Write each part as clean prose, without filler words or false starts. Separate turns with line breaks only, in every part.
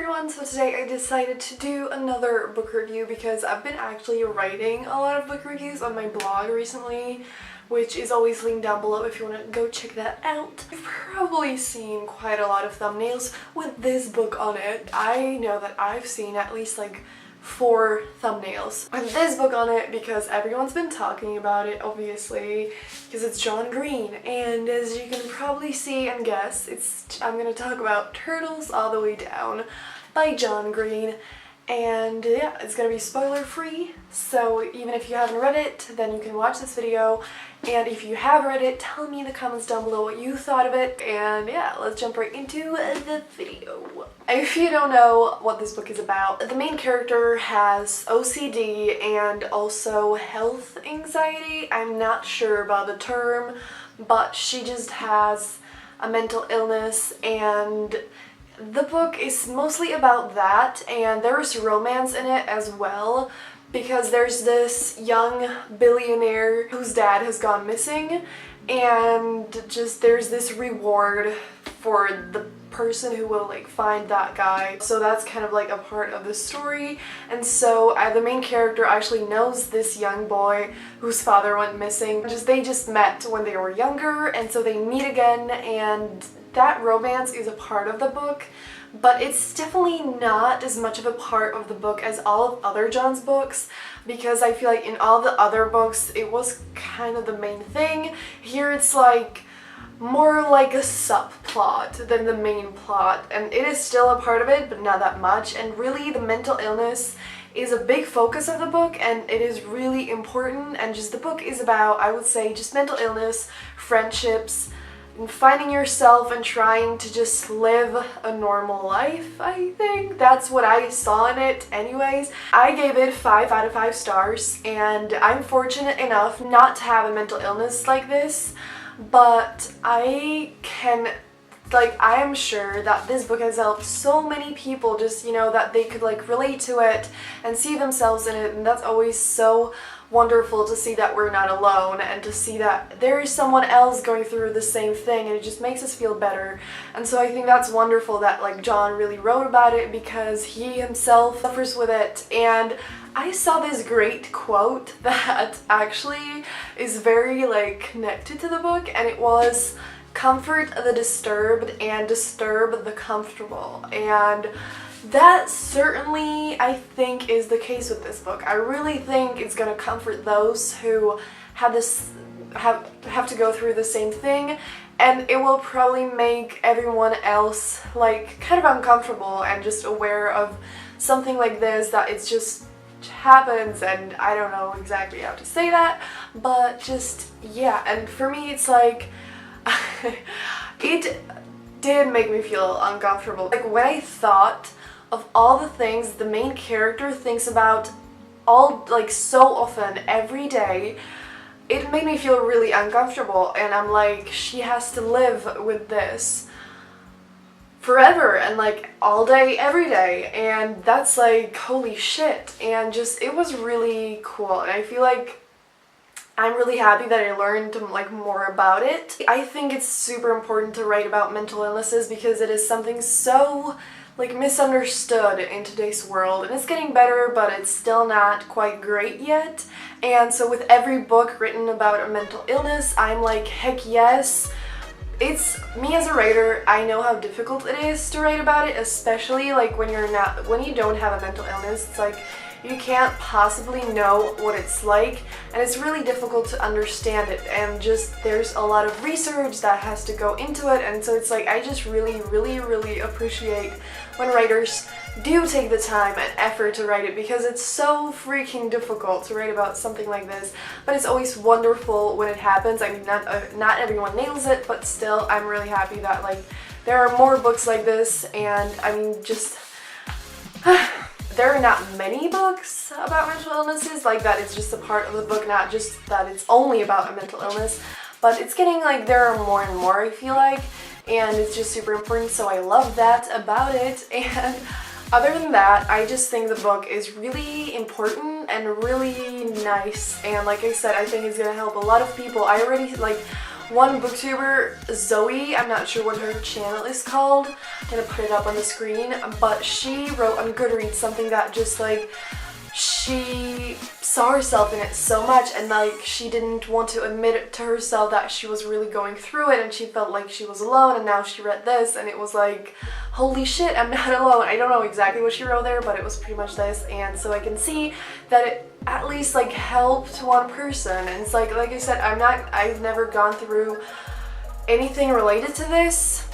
everyone, so today I decided to do another book review because I've been actually writing a lot of book reviews on my blog recently, which is always linked down below if you want to go check that out. You've probably seen quite a lot of thumbnails with this book on it. I know that I've seen at least like 4 thumbnails with this book on it because everyone's been talking about it, obviously, because it's John Green, and as you can probably see and guess, I'm gonna talk about Turtles All the Way Down by John Green. And yeah, it's gonna be spoiler free, so even if you haven't read it, then you can watch this video, and if you have read it, tell me in the comments down below what you thought of it. And yeah, let's jump right into the video. If you don't know what this book is about, the main character has OCD and also health anxiety. I'm not sure about the term, but she just has a mental illness, and the book is mostly about that, and there's romance in it as well because there's this young billionaire whose dad has gone missing, and just there's this reward for the person who will like find that guy. So that's kind of like a part of the story, and so the main character actually knows this young boy whose father went missing. They just met when they were younger, and so they meet again, and that romance is a part of the book, but it's definitely not as much of a part of the book as all of other John's books, because I feel like in all the other books it was kind of the main thing. Here it's like more like a subplot than the main plot, and it is still a part of it, but not that much. And really the mental illness is a big focus of the book, and it is really important, and just the book is about, I would say, just mental illness, friendships, and finding yourself and trying to just live a normal life. I think that's what I saw in it anyways. I gave it 5 out of 5 stars, and I'm fortunate enough not to have a mental illness like this, but I am sure that this book has helped so many people, just, you know, that they could like relate to it and see themselves in it, and that's always so wonderful to see that we're not alone and to see that there is someone else going through the same thing, and it just makes us feel better. And so I think that's wonderful that like John really wrote about it because he himself suffers with it. And I saw this great quote that actually is very like connected to the book, and it was, "Comfort the disturbed and disturb the comfortable." And that certainly, I think, is the case with this book. I really think it's gonna comfort those who have to go through the same thing, and it will probably make everyone else like kind of uncomfortable and just aware of something like this, that it's just happens. And I don't know exactly how to say that, but just yeah. And for me it's like it did make me feel uncomfortable. Like when I thought of all the things the main character thinks about so often every day, it made me feel really uncomfortable, and I'm like, she has to live with this forever and like all day every day, and that's like holy shit. And just it was really cool, and I feel like I'm really happy that I learned like more about it. I think it's super important to write about mental illnesses because it is something so like misunderstood in today's world, and it's getting better, but it's still not quite great yet. And so with every book written about a mental illness, I'm like, heck yes. It's me as a writer, I know how difficult it is to write about it, especially like when you don't have a mental illness. It's like you can't possibly know what it's like, and it's really difficult to understand it, and just there's a lot of research that has to go into it. And so it's like I just really appreciate when writers do take the time and effort to write it, because it's so freaking difficult to write about something like this, but it's always wonderful when it happens. I mean, not everyone nails it, but still I'm really happy that like there are more books like this. And I mean, just there are not many books about mental illnesses like that. It's just a part of the book, not just that it's only about a mental illness, but it's getting like there are more and more, I feel like, and it's just super important, so I love that about it. And other than that, I just think the book is really important and really nice, and like I said, I think it's gonna help a lot of people. I already like one booktuber, Zoe, I'm not sure what her channel is called, I'm gonna put it up on the screen, but she wrote on Goodreads something that just like, she saw herself in it so much, and like she didn't want to admit it to herself that she was really going through it, and she felt like she was alone, and now she read this and it was like, holy shit, I'm not alone. I don't know exactly what she wrote there, but it was pretty much this, and so I can see that it at least like helped one person. And it's like I said, I've never gone through anything related to this,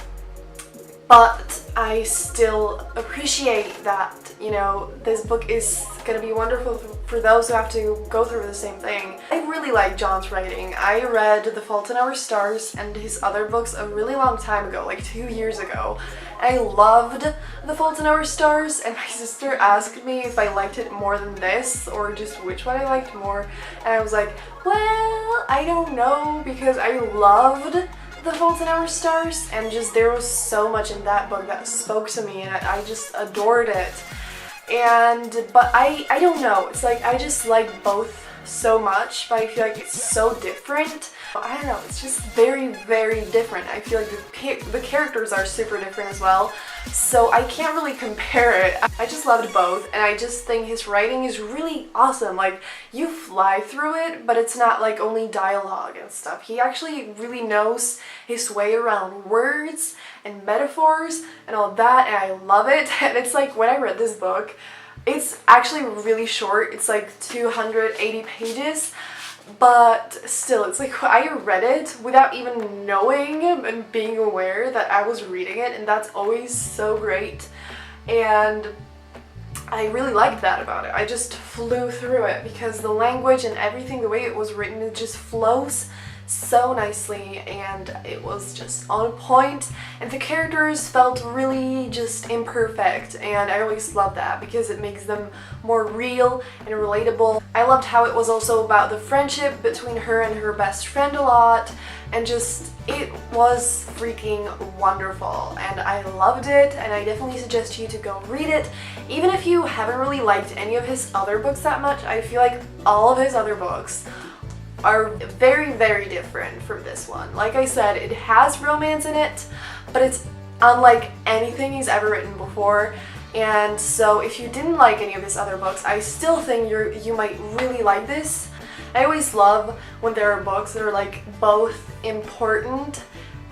but I still appreciate that, you know, this book is gonna be wonderful for those who have to go through the same thing. I really like John's writing. I read The Fault in Our Stars and his other books a really long time ago, like 2 years ago. I loved The Fault in Our Stars, and my sister asked me if I liked it more than this or just which one I liked more, and I was like, well, I don't know, because I loved The Fault in Our Stars, and just there was so much in that book that spoke to me, and I just adored it. But I don't know, it's like I just like both so much, but I feel like it's so different. I don't know, it's just very, very different. I feel like the characters are super different as well, so I can't really compare it. I just loved both, and I just think his writing is really awesome. Like, you fly through it, but it's not like only dialogue and stuff. He actually really knows his way around words and metaphors and all that, and I love it. And it's like, when I read this book, it's actually really short. It's like 280 pages. But still, it's like I read it without even knowing and being aware that I was reading it, and that's always so great. And I really liked that about it. I just flew through it because the language and everything, the way it was written, it just flows so nicely, and it was just on point, and the characters felt really just imperfect, and I always love that because it makes them more real and relatable. I loved how it was also about the friendship between her and her best friend a lot, and just it was freaking wonderful, and I loved it, and I definitely suggest you to go read it. Even if you haven't really liked any of his other books that much, I feel like all of his other books are very, very different from this one. Like I said, it has romance in it, but it's unlike anything he's ever written before. And so if you didn't like any of his other books, I still think you might really like this. I always love when there are books that are like both important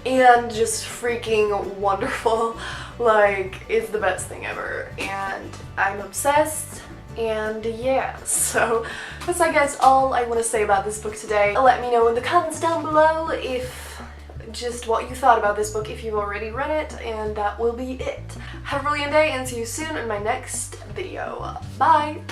and just freaking wonderful. Like, it's the best thing ever, and I'm obsessed. And yeah, so that's I guess all I want to say about this book today. Let me know in the comments down below if just what you thought about this book if you've already read it, and that will be it. Have a brilliant day and see you soon in my next video. Bye!